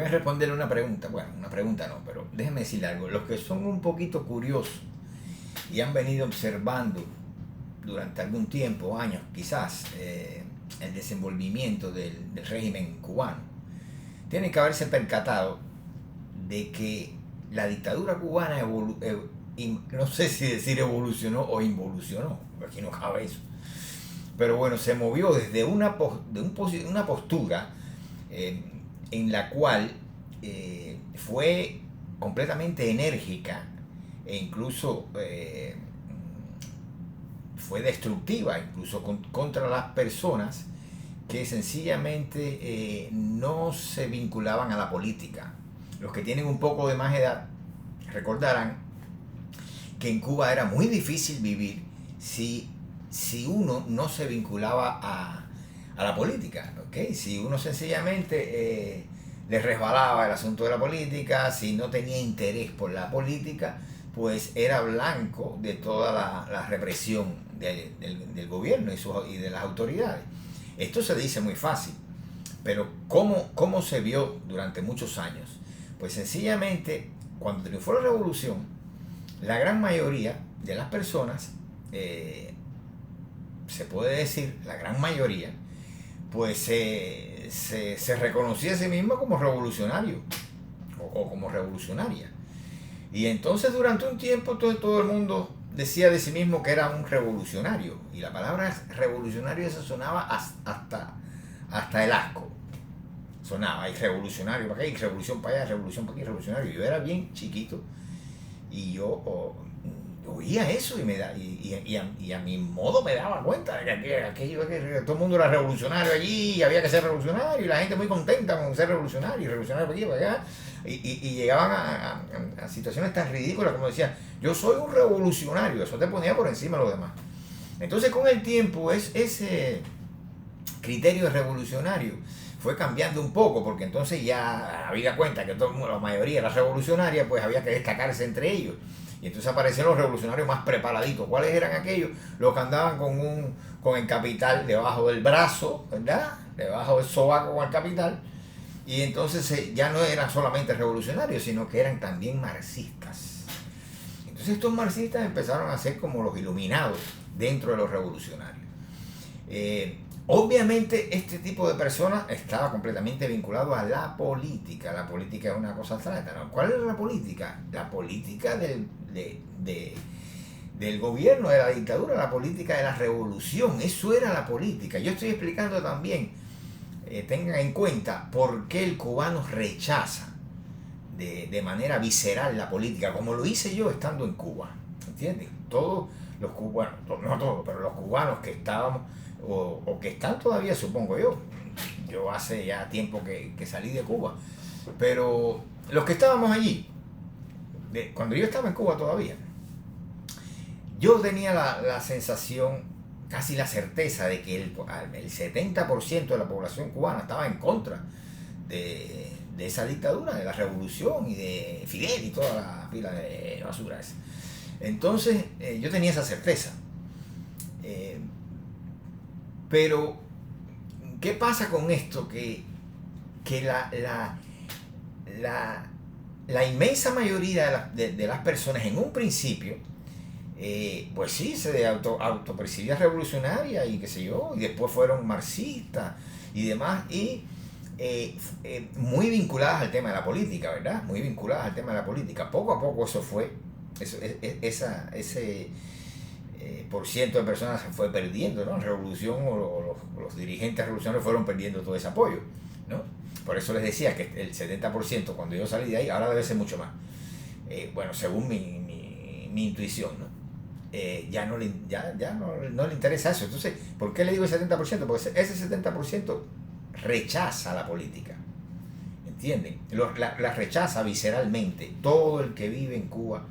Voy a responderle una pregunta. Bueno, una pregunta no, pero déjeme decirle algo. Los que son un poquito curiosos y han venido observando durante algún tiempo, años quizás, el desenvolvimiento del régimen cubano, tienen que haberse percatado de que la dictadura cubana no sé si decir evolucionó o involucionó, porque aquí no cabe eso. Pero bueno, se movió desde una postura eh, en la cual fue completamente enérgica e incluso fue destructiva, incluso contra las personas que sencillamente no se vinculaban a la política. Los que tienen un poco de más edad recordarán que en Cuba era muy difícil vivir si uno no se vinculaba a la política, ¿okay? Si uno sencillamente le resbalaba el asunto de la política, si no tenía interés por la política, pues era blanco de toda la represión del gobierno y de las autoridades. Esto se dice muy fácil, pero ¿cómo se vio durante muchos años? Pues sencillamente, cuando triunfó la revolución, la gran mayoría de las personas, se puede decir, la gran mayoría, pues se reconocía a sí misma como revolucionario o como revolucionaria. Y entonces durante un tiempo todo el mundo decía de sí mismo que era un revolucionario. Y la palabra revolucionario esa sonaba hasta el asco. Sonaba, hay revolucionario para acá, hay revolución para allá, revolución para aquí, revolucionario. Yo era bien chiquito y yo oía eso y a mi modo me daba cuenta de que todo el mundo era revolucionario allí y había que ser revolucionario y la gente muy contenta con ser revolucionario para aquí, para allá. Y llegaban a situaciones tan ridículas como decían, yo soy un revolucionario, eso te ponía por encima de los demás. Entonces con el tiempo ese criterio de revolucionario fue cambiando un poco, porque entonces ya había cuenta que la mayoría era revolucionaria, pues había que destacarse entre ellos. Y entonces aparecieron los revolucionarios más preparaditos. ¿Cuáles eran aquellos? Los que andaban con el capital debajo del brazo, ¿verdad? Debajo del sobaco con el capital. Y entonces ya no eran solamente revolucionarios, sino que eran también marxistas. Entonces estos marxistas empezaron a ser como los iluminados dentro de los revolucionarios. Obviamente este tipo de personas estaba completamente vinculado a la política. La política es una cosa abstracta, ¿no? ¿Cuál era la política? La política del gobierno, de la dictadura, la política de la revolución. Eso era la política. Yo estoy explicando también, tengan en cuenta por qué el cubano rechaza de manera visceral la política, como lo hice yo estando en Cuba. ¿Entienden? Todos los cubanos, no todos, pero los cubanos que estábamos o que están todavía, supongo yo hace ya tiempo que salí de Cuba, pero los que estábamos allí, cuando yo estaba en Cuba todavía, yo tenía la sensación, casi la certeza de que el 70% de la población cubana estaba en contra de esa dictadura, de la revolución y de Fidel y toda la pila de basura esa. Entonces yo tenía esa certeza. Pero, ¿qué pasa con esto? Que la inmensa mayoría de las personas en un principio, pues sí, se autopercibía revolucionaria y qué sé yo, y después fueron marxistas y demás, y muy vinculadas al tema de la política, ¿verdad? Muy vinculadas al tema de la política. Poco a poco eso fue, ese por ciento de personas se fue perdiendo, ¿no? La revolución o los dirigentes revolucionarios fueron perdiendo todo ese apoyo, ¿no? Por eso les decía que el 70% cuando yo salí de ahí, ahora debe ser mucho más. Bueno, según mi intuición, ¿no? Ya no le interesa eso. Entonces, ¿por qué le digo el 70%? Porque ese 70% rechaza la política. ¿Entienden? La rechaza visceralmente. Todo el que vive en Cuba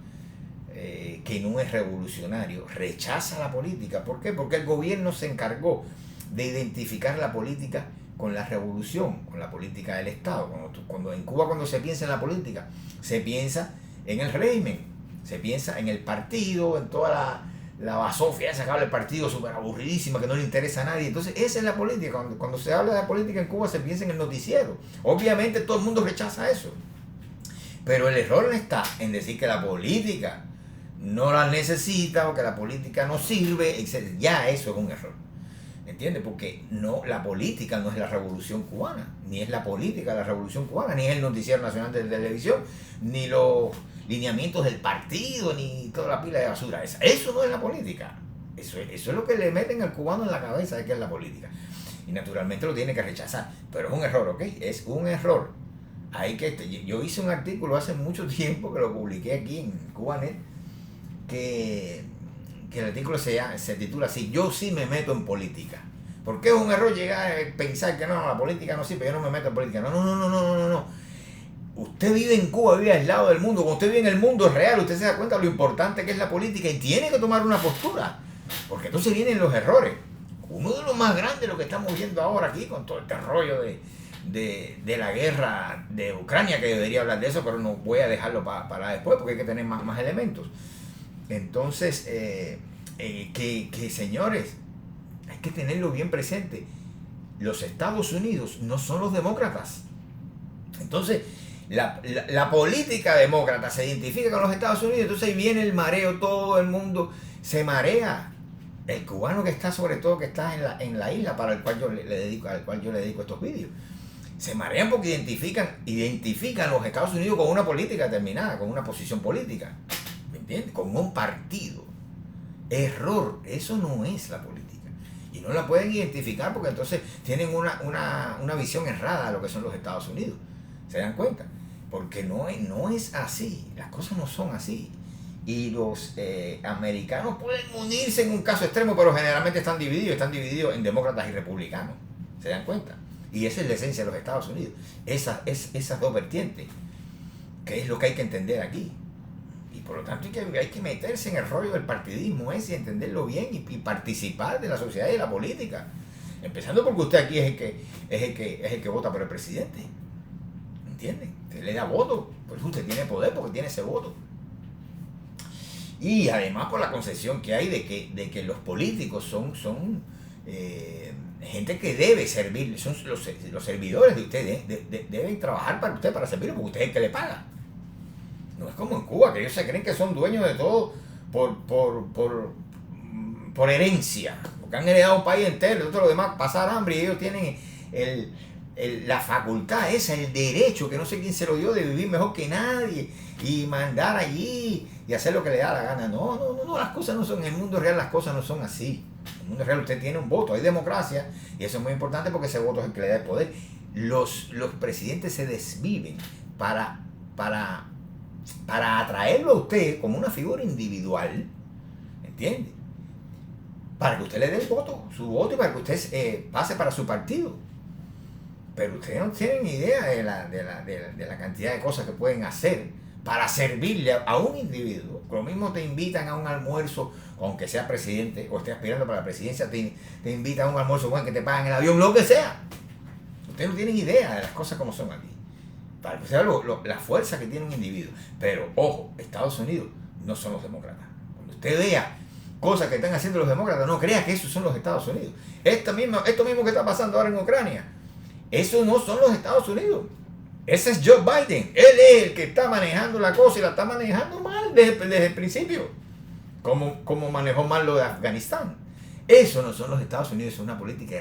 que no es revolucionario rechaza la política. ¿Por qué? Porque el gobierno se encargó de identificar la política con la revolución, con la política del Estado. Cuando en Cuba, cuando se piensa en la política, se piensa en el régimen, se piensa en el partido, en toda la basofia esa que habla el partido, súper aburridísima, que no le interesa a nadie. Entonces, esa es la política. Cuando se habla de política en Cuba, se piensa en el noticiero. Obviamente, todo el mundo rechaza eso. Pero el error está en decir que la política no la necesita o que la política no sirve, etc. Ya eso es un error. ¿Entiendes? Porque no, la política no es la revolución cubana, ni es la política la revolución cubana, ni es el noticiero nacional de televisión, ni los lineamientos del partido, ni toda la pila de basura esa. Eso no es la política. Eso es lo que le meten al cubano en la cabeza de que es la política. Y naturalmente lo tiene que rechazar. Pero es un error, ¿ok? Es un error. Yo hice un artículo hace mucho tiempo que lo publiqué aquí en Cubanet, que el artículo se titula así: yo sí me meto en política. ¿Por qué es un error llegar a pensar que no, la política no sirve, yo no me meto en política? No. Usted vive en Cuba, vive aislado del mundo. Cuando usted vive en el mundo real, usted se da cuenta de lo importante que es la política y tiene que tomar una postura. Porque entonces vienen los errores. Uno de los más grandes, lo que estamos viendo ahora aquí, con todo este rollo de la guerra de Ucrania, que debería hablar de eso, pero no voy a dejarlo para después porque hay que tener más elementos. Entonces, señores, hay que tenerlo bien presente. Los Estados Unidos no son los demócratas. Entonces, la política demócrata se identifica con los Estados Unidos, entonces ahí viene el mareo, todo el mundo se marea. El cubano que está, sobre todo, que está en la isla para el cual yo le dedico estos vídeos, se marean porque identifican los Estados Unidos con una política determinada, con una posición política. ¿Me entiendes? Con un partido. Error, eso no es la política. Y no la pueden identificar porque entonces tienen una visión errada de lo que son los Estados Unidos. ¿Se dan cuenta? Porque no es así, las cosas no son así. Y los americanos pueden unirse en un caso extremo, pero generalmente están divididos en demócratas y republicanos. ¿Se dan cuenta? Y esa es la esencia de los Estados Unidos. Esas dos vertientes, que es lo que hay que entender aquí. Y por lo tanto hay que meterse en el rollo del partidismo ese y entenderlo bien y participar de la sociedad y de la política. Empezando porque usted aquí es el que vota por el presidente. ¿Entiende? Usted le da voto, pues usted tiene poder porque tiene ese voto. Y además por la concepción que hay de que los políticos son gente que debe servirle, son los servidores de ustedes, deben trabajar para usted, para servirle, porque usted es el que le paga. No es como en Cuba, que ellos se creen que son dueños de todo por herencia, porque han heredado un país entero, y todo lo demás pasar hambre, y ellos tienen la facultad esa, el derecho, que no sé quién se lo dio, de vivir mejor que nadie y mandar allí y hacer lo que le da la gana. No, las cosas no son, en el mundo real las cosas no son así. En el mundo real usted tiene un voto, hay democracia, y eso es muy importante porque ese voto es el que le da el poder. Los presidentes se desviven para atraerlo a usted como una figura individual, ¿entiende? Para que usted le dé el voto, su voto, y para que usted pase para su partido. Pero ustedes no tienen idea de la cantidad de cosas que pueden hacer para servirle a un individuo. Lo mismo te invitan a un almuerzo, aunque seas presidente o estés aspirando para la presidencia, te invitan a un almuerzo, bueno, que te pagan el avión, lo que sea. Ustedes no tienen idea de las cosas como son aquí. Para que sea la fuerza que tiene un individuo. Pero, ojo, Estados Unidos no son los demócratas. Cuando usted vea cosas que están haciendo los demócratas, no crea que esos son los Estados Unidos. Esto mismo que está pasando ahora en Ucrania, esos no son los Estados Unidos. Ese es Joe Biden. Él es el que está manejando la cosa y la está manejando mal desde el principio. Como manejó mal lo de Afganistán. Eso no son los Estados Unidos, es una política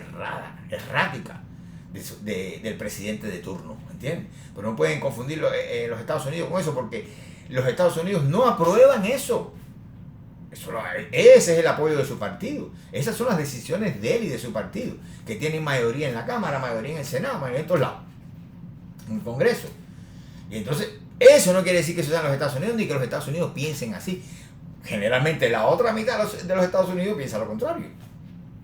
errática del presidente de turno. ¿Entiendes? Pero no pueden confundir los Estados Unidos con eso, porque los Estados Unidos no aprueban eso. Ese es el apoyo de su partido. Esas son las decisiones de él y de su partido, que tienen mayoría en la Cámara, mayoría en el Senado, mayoría en todos lados, en el Congreso. Y entonces, eso no quiere decir que eso sean los Estados Unidos, ni que los Estados Unidos piensen así. Generalmente la otra mitad de los Estados Unidos piensa lo contrario,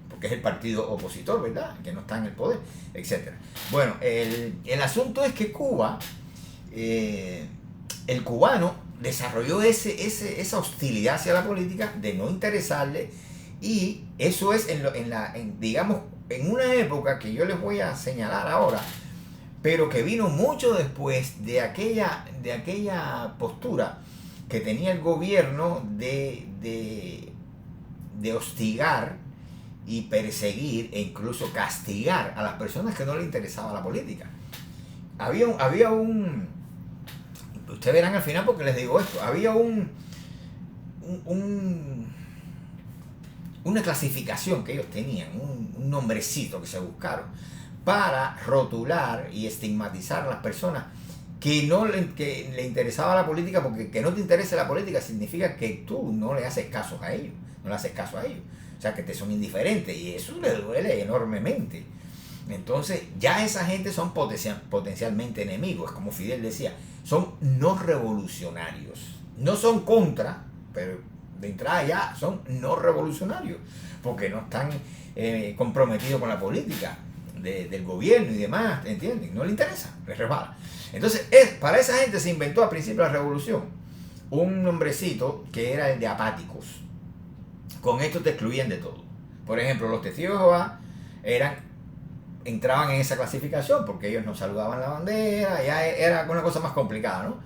porque es el partido opositor, ¿verdad?, que no está en el poder, etc. Bueno, el asunto es que Cuba, el cubano desarrolló esa hostilidad hacia la política, de no interesarle, y eso es digamos, en una época que yo les voy a señalar ahora, pero que vino mucho después de aquella postura que tenía el gobierno de de hostigar y perseguir e incluso castigar a las personas que no les interesaba la política. Había un ustedes verán al final porque les digo esto, había una clasificación que ellos tenían, un nombrecito que se buscaron para rotular y estigmatizar a las personas que le interesaba la política, porque que no te interese la política significa que tú no le haces caso a ellos, o sea, que te son indiferentes, y eso le duele enormemente. Entonces ya esa gente son potencialmente enemigos, como Fidel decía, son no revolucionarios, no son contra, pero de entrada ya son no revolucionarios, porque no están comprometidos con la política del gobierno y demás, ¿entienden? No le interesa, les resbala. Entonces, para esa gente se inventó al principio de la revolución un nombrecito que era el de apáticos. Con esto te excluían de todo. Por ejemplo, los testigos de Jehová entraban en esa clasificación porque ellos no saludaban la bandera, ya era una cosa más complicada, ¿no?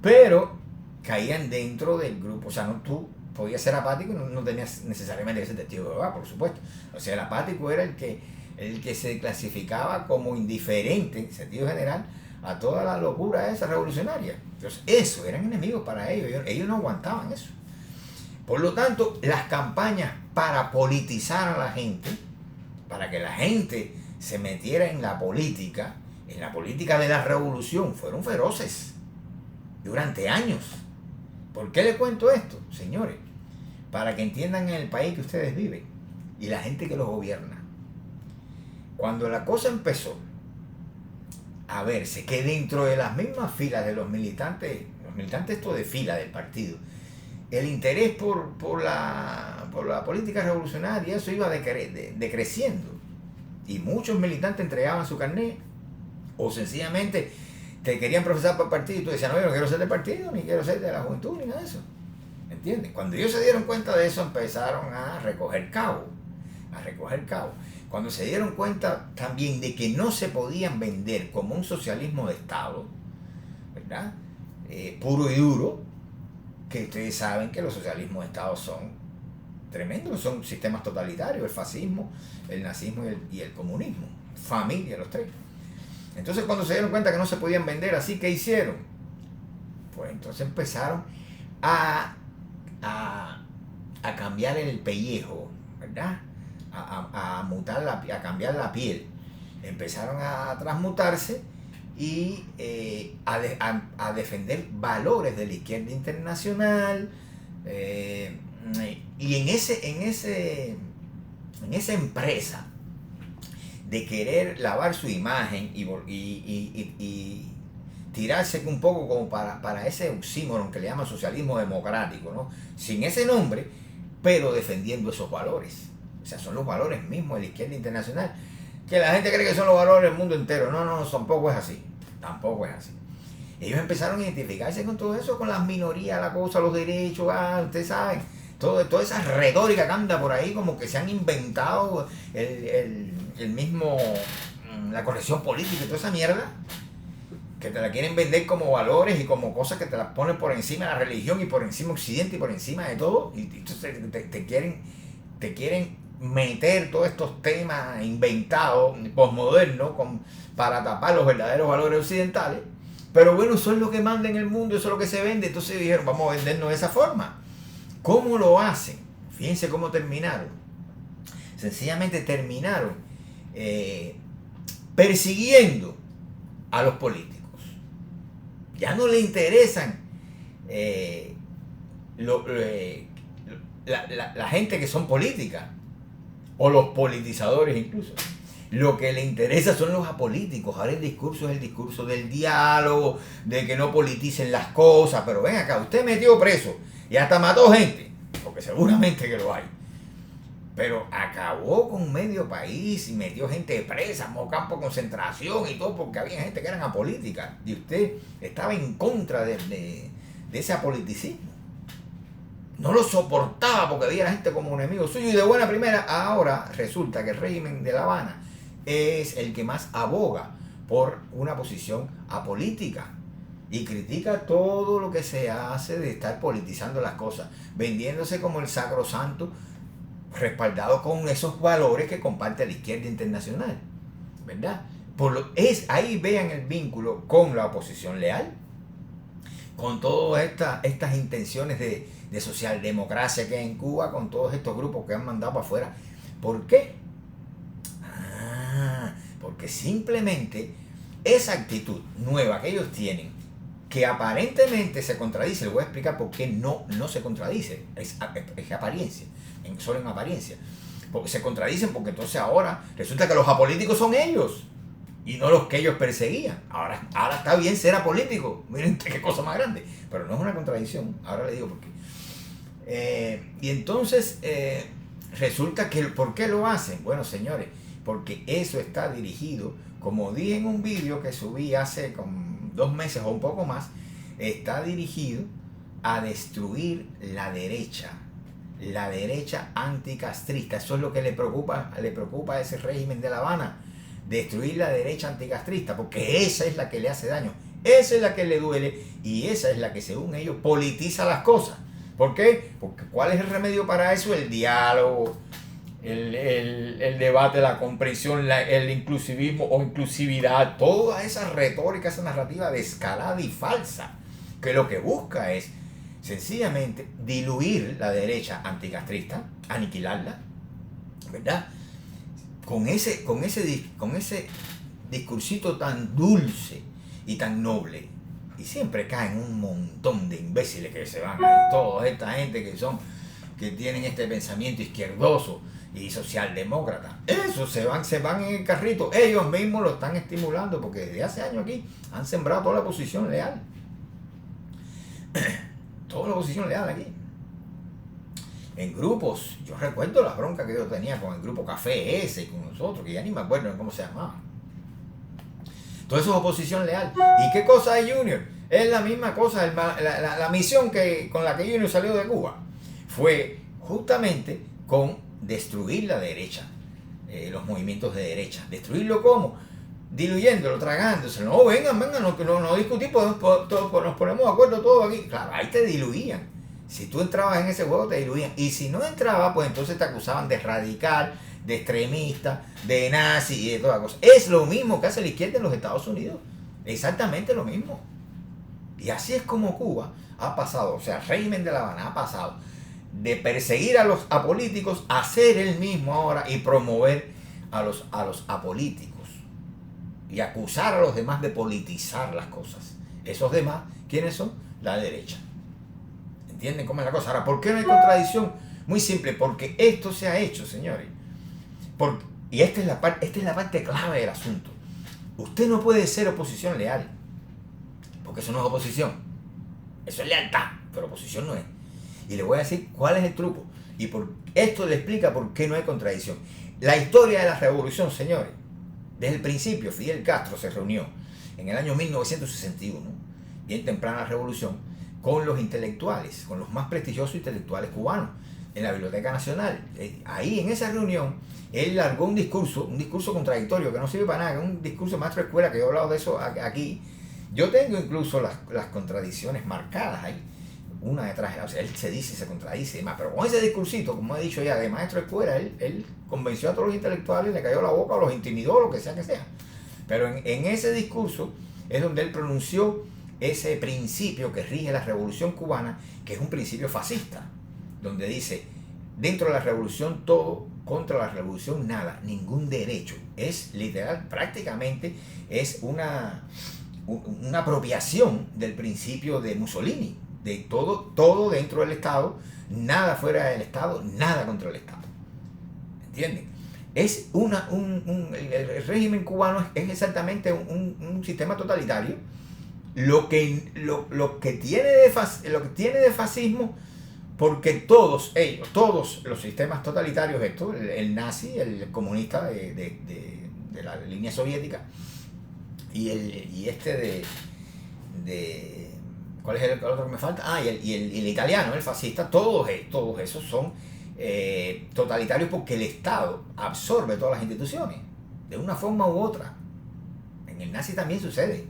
Pero caían dentro del grupo, o sea, no, tú podías ser apático, no tenías necesariamente que ser testigo de Jehová, por supuesto. O sea, el apático era el que se clasificaba como indiferente, en sentido general, a toda la locura esa revolucionaria. Entonces, eso, eran enemigos para ellos no aguantaban eso. Por lo tanto, las campañas para politizar a la gente, para que la gente se metiera en la política de la revolución, fueron feroces durante años. ¿Por qué les cuento esto, señores? Para que entiendan en el país que ustedes viven y la gente que los gobierna. Cuando la cosa empezó a verse que dentro de las mismas filas de los militantes esto de fila del partido, el interés por la política revolucionaria, eso iba decreciendo. Y muchos militantes entregaban su carnet, o sencillamente te querían profesar por partido y tú decías, no, yo no quiero ser del partido, ni quiero ser de la juventud, ni nada de eso. ¿Entiendes? Cuando ellos se dieron cuenta de eso, empezaron a recoger cabo. Cuando se dieron cuenta también de que no se podían vender como un socialismo de Estado, ¿verdad? Puro y duro, que ustedes saben que los socialismos de Estado son tremendos, son sistemas totalitarios, el fascismo, el nazismo y el comunismo, familia, los tres. Entonces, cuando se dieron cuenta que no se podían vender así, ¿qué hicieron? Pues entonces empezaron a cambiar el pellejo, ¿verdad? A cambiar la piel. Empezaron a transmutarse y a defender valores de la izquierda internacional, y en esa empresa de querer lavar su imagen y tirarse un poco como para ese oxímoron que le llaman socialismo democrático, ¿no? Sin ese nombre, pero defendiendo esos valores. O sea, son los valores mismos de la izquierda internacional, que la gente cree que son los valores del mundo entero. No, tampoco es así. Ellos empezaron a identificarse con todo eso, con las minorías, la cosa, los derechos, ustedes saben, toda esa retórica que anda por ahí, como que se han inventado el mismo, la corrección política y toda esa mierda, que te la quieren vender como valores y como cosas que te las ponen por encima de la religión y por encima de Occidente y por encima de todo, y entonces te quieren meter todos estos temas inventados, posmodernos, para tapar los verdaderos valores occidentales. Pero bueno, eso es lo que manda en el mundo, eso es lo que se vende. Entonces dijeron, vamos a vendernos de esa forma. ¿Cómo lo hacen? Fíjense cómo terminaron. Sencillamente terminaron persiguiendo a los políticos. Ya no le interesan la gente que son políticas, o los politizadores incluso. Lo que le interesa son los apolíticos. Ahora el discurso es el discurso del diálogo, de que no politicen las cosas. Pero ven acá, usted metió preso y hasta mató gente, porque seguramente que lo hay. Pero acabó con medio país y metió gente presa, en campo de concentración y todo, porque había gente que eran apolíticas. Y usted estaba en contra de ese apoliticismo. No lo soportaba porque veía a la gente como un enemigo suyo, y de buena primera ahora resulta que el régimen de La Habana es el que más aboga por una posición apolítica y critica todo lo que se hace de estar politizando las cosas, vendiéndose como el sacrosanto respaldado con esos valores que comparte la izquierda internacional, ¿verdad? Ahí vean el vínculo con la oposición leal, con todas estas intenciones de socialdemocracia que hay en Cuba, con todos estos grupos que han mandado para afuera. ¿Por qué? Porque simplemente esa actitud nueva que ellos tienen, que aparentemente se contradice, les voy a explicar por qué no se contradice, es apariencia, solo en apariencia. Porque se contradicen porque entonces ahora resulta que los apolíticos son ellos y no los que ellos perseguían. Ahora está bien ser apolítico, miren qué cosa más grande, pero no es una contradicción, ahora les digo por qué. Y entonces resulta que ¿por qué lo hacen? Bueno, señores, porque eso está dirigido, como dije en un vídeo que subí hace como 2 meses o un poco más, está dirigido a destruir la derecha anticastrista. Eso es lo que le preocupa a ese régimen de La Habana, destruir la derecha anticastrista, porque esa es la que le hace daño, esa es la que le duele y esa es la que, según ellos, politiza las cosas. ¿Por qué? Porque ¿cuál es el remedio para eso? El diálogo, el debate, la comprensión, el inclusivismo o inclusividad, toda esa retórica, esa narrativa descarada y falsa, que lo que busca es sencillamente diluir la derecha anticastrista, aniquilarla, ¿verdad? Con ese discursito tan dulce y tan noble. Y siempre caen un montón de imbéciles que se van ahí, toda esta gente que tienen este pensamiento izquierdoso y socialdemócrata. Eso se van en el carrito. Ellos mismos lo están estimulando porque desde hace años aquí han sembrado toda la oposición leal. Toda la oposición leal aquí. En grupos, yo recuerdo las broncas que yo tenía con el grupo Café ese y con nosotros, que ya ni me acuerdo cómo se llamaba. Todo eso es oposición leal. ¿Y qué cosa es Junior? Es la misma cosa. La misión con la que Junior salió de Cuba fue justamente con destruir la derecha, los movimientos de derecha. ¿Destruirlo cómo? Diluyéndolo, tragándoselo. No, vengan, no discutimos, nos ponemos de acuerdo todos aquí. Claro, ahí te diluían. Si tú entrabas en ese juego, te diluían. Y si no entrabas, pues entonces te acusaban de radical, de extremista, de nazi y de toda cosa. Es lo mismo que hace la izquierda en los Estados Unidos. Exactamente lo mismo. Y así es como Cuba ha pasado, o sea, el régimen de La Habana ha pasado de perseguir a los apolíticos a ser el mismo ahora y promover a los apolíticos y acusar a los demás de politizar las cosas. Esos demás, ¿quiénes son? La derecha. ¿Entienden cómo es la cosa? Ahora, ¿por qué no hay contradicción? Muy simple, porque esto se ha hecho, señores. Y esta es la parte clave del asunto. Usted no puede ser oposición leal, porque eso no es oposición. Eso es lealtad, pero oposición no es. Y le voy a decir cuál es el truco. Y esto le explica por qué no hay contradicción. La historia de la revolución, señores. Desde el principio, Fidel Castro se reunió en el año 1961, bien temprana la revolución, con los intelectuales, con los más prestigiosos intelectuales cubanos, en la Biblioteca Nacional. Ahí, en esa reunión, él largó un discurso contradictorio, que no sirve para nada, que es un discurso de maestro de escuela, que yo he hablado de eso aquí. Yo tengo incluso las contradicciones marcadas ahí, una detrás de la otra. Él se dice, se contradice y demás, pero con ese discursito, como he dicho ya, de maestro de escuela, él convenció a todos los intelectuales, le cayó la boca, o los intimidó, lo que sea que sea. Pero en ese discurso es donde él pronunció ese principio que rige la revolución cubana, que es un principio fascista, donde dice, dentro de la revolución todo, contra la revolución nada, ningún derecho. Es literal, prácticamente es una apropiación del principio de Mussolini, de todo dentro del Estado, nada fuera del Estado, nada contra el Estado. ¿Entienden? Es el régimen cubano es exactamente un sistema totalitario. Lo que tiene de fascismo, porque todos los sistemas totalitarios, el nazi, el comunista de la línea soviética y ¿cuál es el otro que me falta? Y el italiano, el fascista, todos esos son totalitarios porque el Estado absorbe todas las instituciones, de una forma u otra. En el nazi también sucede.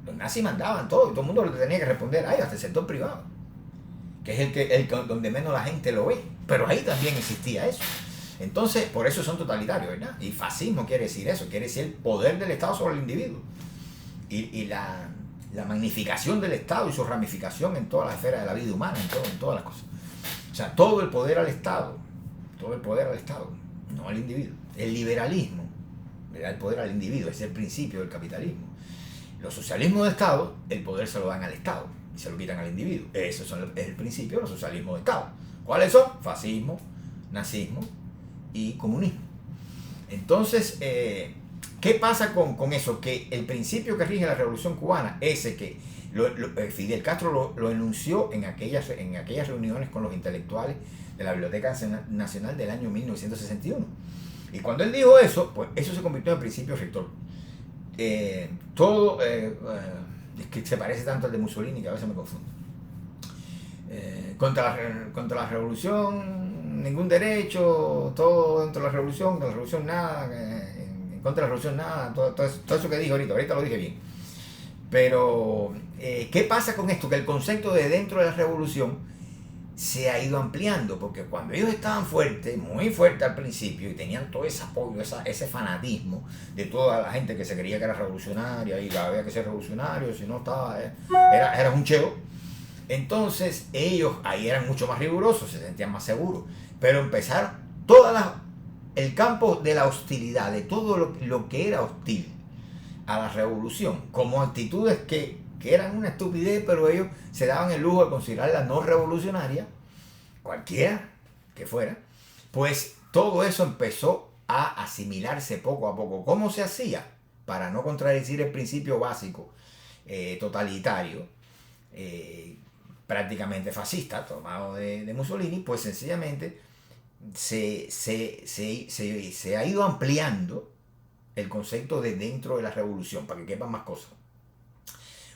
Los nazis mandaban todo y todo el mundo le tenía que responder, hasta el sector privado. que es donde menos la gente lo ve, pero ahí también existía eso. Entonces, por eso son totalitarios, ¿verdad? Y fascismo quiere decir eso, quiere decir el poder del Estado sobre el individuo. Y la magnificación del Estado y su ramificación en todas las esferas de la vida humana, en todas las cosas. O sea, todo el poder al Estado, no al individuo. El liberalismo le da el poder al individuo, es el principio del capitalismo. Los socialismos de Estado, el poder se lo dan al Estado y se lo quitan al individuo. Eso es el principio de los socialismos de Estado. ¿Cuáles son? Fascismo, nazismo y comunismo. Entonces, ¿qué pasa con eso? Que el principio que rige la Revolución Cubana, ese que Fidel Castro lo enunció en aquellas reuniones con los intelectuales de la Biblioteca Nacional del año 1961. Y cuando él dijo eso, pues eso se convirtió en principio rector. Todo es que se parece tanto al de Mussolini que a veces me confundo. Contra la revolución, ningún derecho, todo dentro de la revolución nada, en contra de la revolución nada, todo eso que dije ahorita lo dije bien. Pero, ¿qué pasa con esto? Que el concepto de dentro de la revolución se ha ido ampliando, porque cuando ellos estaban fuertes, muy fuertes al principio, y tenían todo ese apoyo, ese fanatismo de toda la gente que se creía que era revolucionaria, y había que ser revolucionario, si no estaba, era un cheo. Entonces ellos ahí eran mucho más rigurosos, se sentían más seguros, pero empezaron el campo de la hostilidad, de todo lo que era hostil a la revolución, como actitudes que eran una estupidez, pero ellos se daban el lujo de considerarla no revolucionaria, cualquiera que fuera, pues todo eso empezó a asimilarse poco a poco. ¿Cómo se hacía? Para no contradecir el principio básico totalitario, prácticamente fascista, tomado de Mussolini, pues sencillamente se ha ido ampliando el concepto de dentro de la revolución, para que quepan más cosas.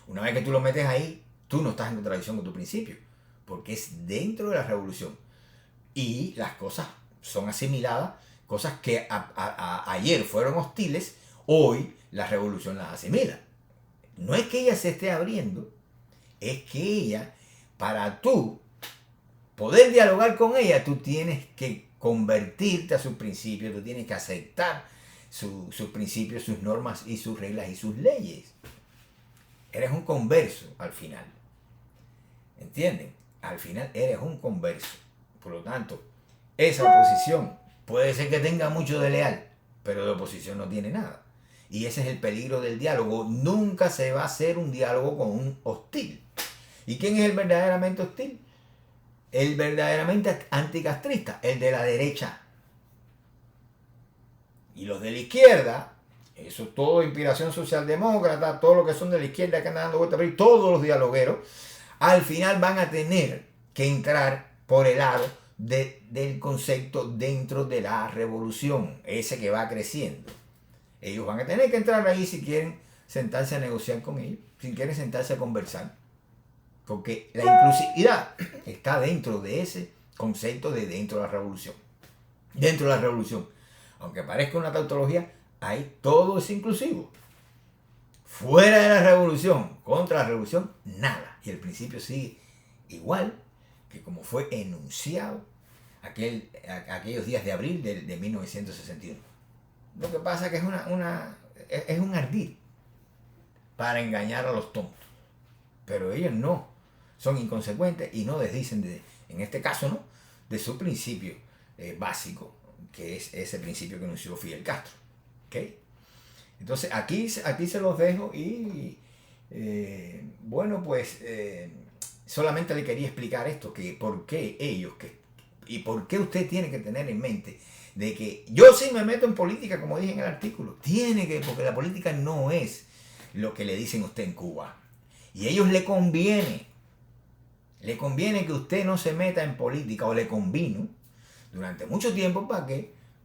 Una vez que tú lo metes ahí, tú no estás en contradicción con tu principio, porque es dentro de la revolución. Y las cosas son asimiladas, cosas que ayer fueron hostiles, hoy la revolución las asimila. No es que ella se esté abriendo, es que ella, para tú poder dialogar con ella, tú tienes que convertirte a sus principios, tú tienes que aceptar sus principios, sus normas y sus reglas y sus leyes. Eres un converso al final. ¿Entienden? Al final eres un converso. Por lo tanto, esa oposición puede ser que tenga mucho de leal, pero de oposición no tiene nada. Y ese es el peligro del diálogo. Nunca se va a hacer un diálogo con un hostil. ¿Y quién es el verdaderamente hostil? El verdaderamente anticastrista, el de la derecha. Y los de la izquierda, eso todo inspiración socialdemócrata, todo lo que son de la izquierda que andan dando vueltas, pero todos los dialogueros, al final van a tener que entrar por el lado del concepto dentro de la revolución, ese que va creciendo. Ellos van a tener que entrar ahí si quieren sentarse a negociar con ellos, si quieren sentarse a conversar, porque la inclusividad está dentro de ese concepto de dentro de la revolución. Dentro de la revolución, aunque parezca una tautología, ahí todo es inclusivo. Fuera de la revolución, contra la revolución, nada. Y el principio sigue igual que como fue enunciado aquellos días de abril de 1961. Lo que pasa es que es un ardid para engañar a los tontos. Pero ellos no, son inconsecuentes y no desdicen, en este caso, ¿no?, de su principio básico, que es ese principio que anunció Fidel Castro. ¿Okay? Entonces aquí se los dejo y bueno, pues solamente le quería explicar esto, que por qué ellos, y por qué usted tiene que tener en mente de que yo sí me meto en política, como dije en el artículo, porque la política no es lo que le dicen a usted en Cuba. Y a ellos le conviene que usted no se meta en política, o le convino durante mucho tiempo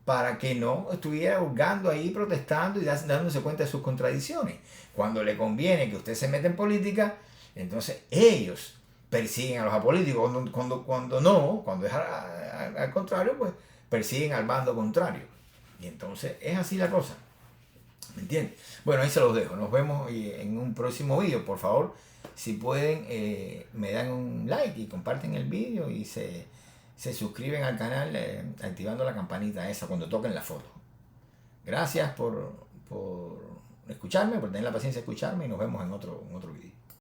para que no estuviera hurgando ahí, protestando y dándose cuenta de sus contradicciones. Cuando le conviene que usted se meta en política, entonces ellos persiguen a los apolíticos. Cuando es al contrario, pues persiguen al bando contrario. Y entonces es así la cosa. ¿Me entiendes? Bueno, ahí se los dejo. Nos vemos en un próximo vídeo. Por favor, si pueden, me dan un like y comparten el vídeo y se suscriben al canal activando la campanita esa cuando toquen la foto. Gracias por escucharme, por tener la paciencia de escucharme y nos vemos en otro vídeo.